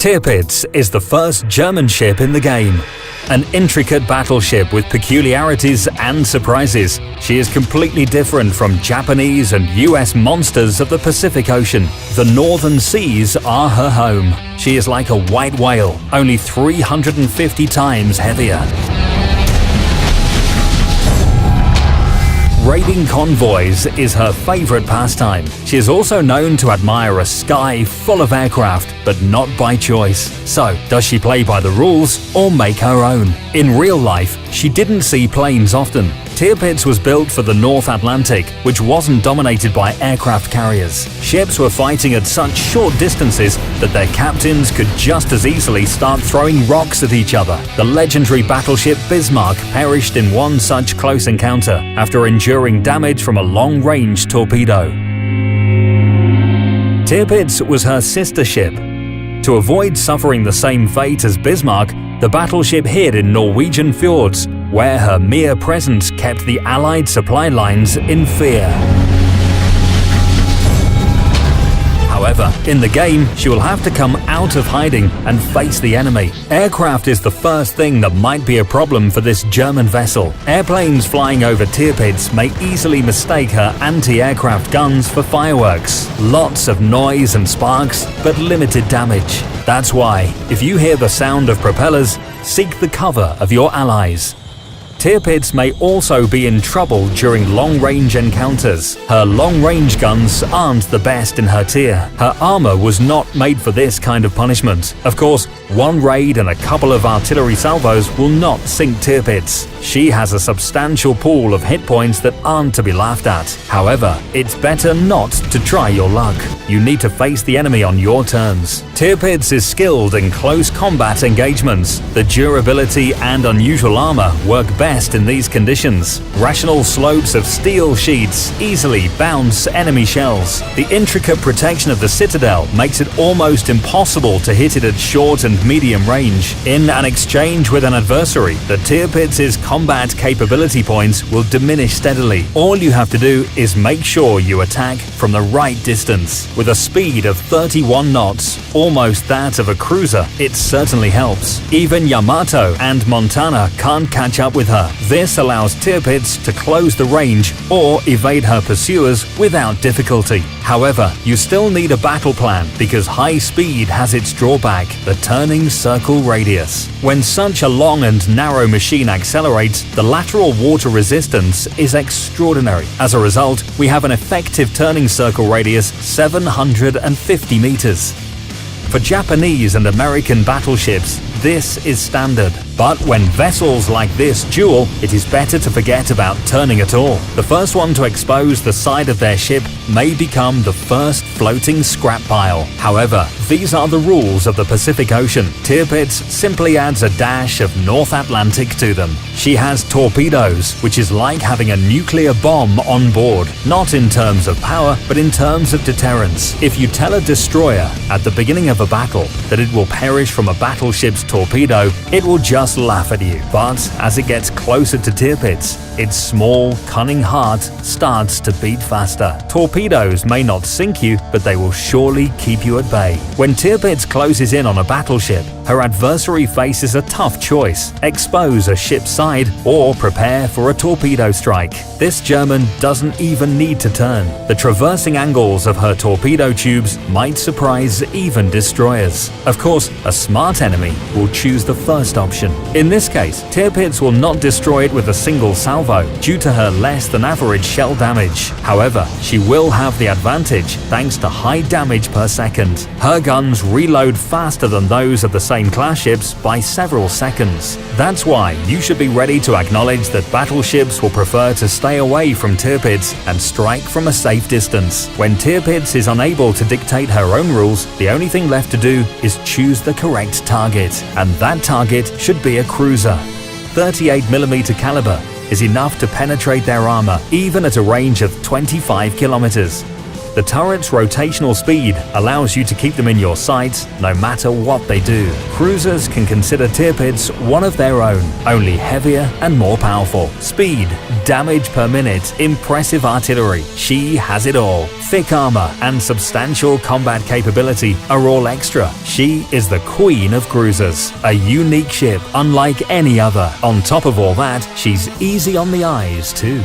Tirpitz is the first German ship in the game. An intricate battleship with peculiarities and surprises, she is completely different from Japanese and US monsters of the Pacific Ocean. The northern seas are her home. She is like a white whale, only 350 times heavier. Raiding convoys is her favorite pastime. She is also known to admire a sky full of aircraft, but not by choice. So, does she play by the rules or make her own? In real life, she didn't see planes often. Tirpitz was built for the North Atlantic, which wasn't dominated by aircraft carriers. Ships were fighting at such short distances that their captains could just as easily start throwing rocks at each other. The legendary battleship Bismarck perished in one such close encounter after enduring damage from a long-range torpedo. Tirpitz was her sister ship. To avoid suffering the same fate as Bismarck, the battleship hid in Norwegian fjords, where her mere presence kept the Allied supply lines in fear. However, in the game, she will have to come out of hiding and face the enemy. Aircraft is the first thing that might be a problem for this German vessel. Airplanes flying over Tirpitz may easily mistake her anti-aircraft guns for fireworks. Lots of noise and sparks, but limited damage. That's why, if you hear the sound of propellers, seek the cover of your allies. Tirpitz may also be in trouble during long-range encounters. Her long-range guns aren't the best in her tier. Her armor was not made for this kind of punishment. Of course, one raid and a couple of artillery salvos will not sink Tirpitz. She has a substantial pool of hit points that aren't to be laughed at. However, it's better not to try your luck. You need to face the enemy on your terms. Tirpitz is skilled in close combat engagements. The durability and unusual armor work best in these conditions. Rational slopes of steel sheets easily bounce enemy shells. The intricate protection of the citadel makes it almost impossible to hit it at short and medium range. In an exchange with an adversary, the Tirpitz's combat capability points will diminish steadily. All you have to do is make sure you attack from the right distance. With a speed of 31 knots, almost that of a cruiser, it certainly helps. Even Yamato and Montana can't catch up with her. This allows Tirpitz to close the range or evade her pursuers without difficulty. However, you still need a battle plan because high speed has its drawback, the turning circle radius. When such a long and narrow machine accelerates, the lateral water resistance is extraordinary. As a result, we have an effective turning circle radius 750 meters. For Japanese and American battleships, this is standard. But when vessels like this duel, it is better to forget about turning at all. The first one to expose the side of their ship may become the first floating scrap pile. However, these are the rules of the Pacific Ocean. Tirpitz simply adds a dash of North Atlantic to them. She has torpedoes, which is like having a nuclear bomb on board. Not in terms of power, but in terms of deterrence. If you tell a destroyer at the beginning of a battle that it will perish from a battleship's torpedo, it will just laugh at you. But as it gets closer to Tirpitz, its small, cunning heart starts to beat faster. Torpedoes may not sink you, but they will surely keep you at bay. When Tirpitz closes in on a battleship, her adversary faces a tough choice: expose a ship's side or prepare for a torpedo strike. This German doesn't even need to turn. The traversing angles of her torpedo tubes might surprise even destroyers. Of course, a smart enemy will choose the first option. In this case, Tirpitz will not destroy it with a single salvo due to her less than average shell damage. However, she will have the advantage thanks to high damage per second. Her guns reload faster than those of the same class ships by several seconds. That's why you should be ready to acknowledge that battleships will prefer to stay away from Tirpitz and strike from a safe distance. When Tirpitz is unable to dictate her own rules, the only thing left to do is choose the correct target, and that target should be a cruiser. 38mm caliber is enough to penetrate their armor, even at a range of 25 kilometers. The turret's rotational speed allows you to keep them in your sights no matter what they do. Cruisers can consider Tirpitz one of their own, only heavier and more powerful. Speed, damage per minute, impressive artillery. She has it all. Thick armor and substantial combat capability are all extra. She is the queen of cruisers, a unique ship unlike any other. On top of all that, she's easy on the eyes too.